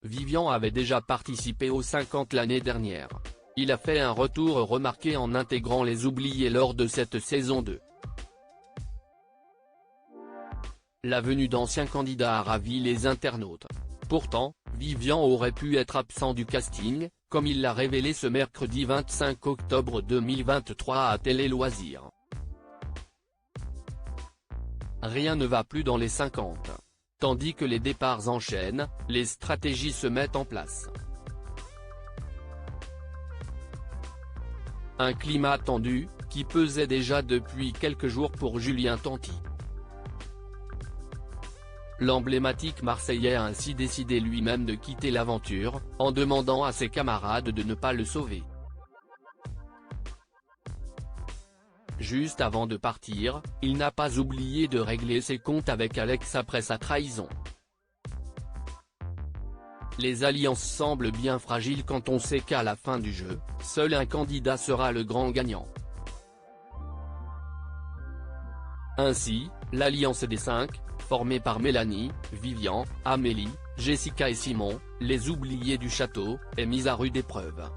Vivian avait déjà participé aux 50 l'année dernière. Il a fait un retour remarqué en intégrant les oubliés lors de cette saison 2. La venue d'anciens candidats a ravi les internautes. Pourtant, Vivian aurait pu être absent du casting, comme il l'a révélé ce mercredi 25 octobre 2023 à Télé Loisirs. Rien ne va plus dans les 50. Tandis que les départs enchaînent, les stratégies se mettent en place. Un climat tendu, qui pesait déjà depuis quelques jours pour Julien Tanti. L'emblématique Marseillais a ainsi décidé lui-même de quitter l'aventure, en demandant à ses camarades de ne pas le sauver. Juste avant de partir, il n'a pas oublié de régler ses comptes avec Alex après sa trahison. Les alliances semblent bien fragiles quand on sait qu'à la fin du jeu, seul un candidat sera le grand gagnant. Ainsi, l'alliance des 5, formée par Mélanie, Vivian, Amélie, Jessica et Simon, les oubliés du château, est mise à rude épreuve.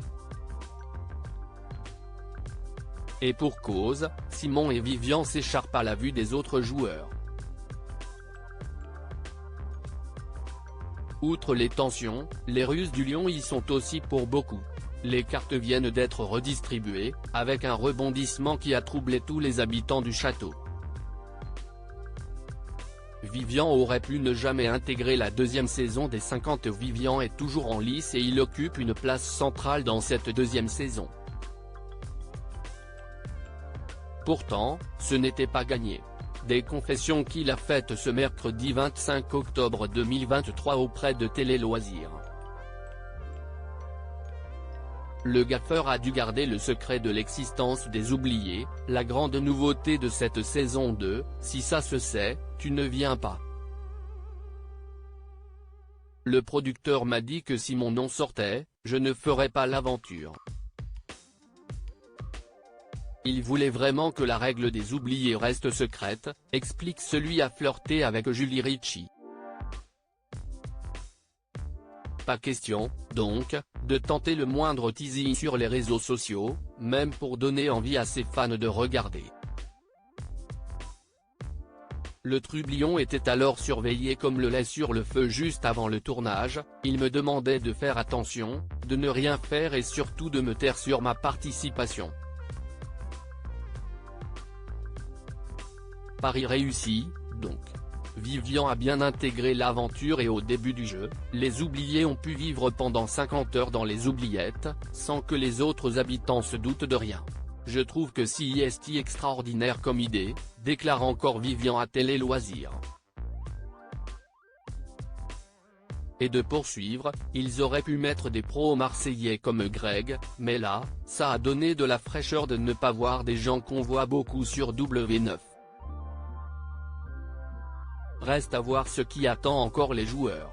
Et pour cause, Simon et Vivian s'écharpent à la vue des autres joueurs. Outre les tensions, les ruses du lion y sont aussi pour beaucoup. Les cartes viennent d'être redistribuées, avec un rebondissement qui a troublé tous les habitants du château. Vivian aurait pu ne jamais intégrer la deuxième saison des 50. Vivian est toujours en lice et il occupe une place centrale dans cette deuxième saison. Pourtant, ce n'était pas gagné. Des confessions qu'il a faites ce mercredi 25 octobre 2023 auprès de Télé Loisirs. Le gaffeur a dû garder le secret de l'existence des oubliés, la grande nouveauté de cette saison 2, si ça se sait, tu ne viens pas. Le producteur m'a dit que si mon nom sortait, je ne ferais pas l'aventure. Il voulait vraiment que la règle des oubliés reste secrète, explique celui à flirter avec Julie Ritchie. Pas question, donc, de tenter le moindre teasing sur les réseaux sociaux, même pour donner envie à ses fans de regarder. Le trublion était alors surveillé comme le lait sur le feu juste avant le tournage, il me demandait de faire attention, de ne rien faire et surtout de me taire sur ma participation. Pari réussi, donc. Vivian a bien intégré l'aventure et au début du jeu, les oubliés ont pu vivre pendant 50 heures dans les oubliettes, sans que les autres habitants se doutent de rien. Je trouve que c'est extraordinaire comme idée, déclare encore Vivian à Télé Loisirs. Et de poursuivre, ils auraient pu mettre des pros marseillais comme Greg, mais là, ça a donné de la fraîcheur de ne pas voir des gens qu'on voit beaucoup sur W9. Reste à voir ce qui attend encore les joueurs.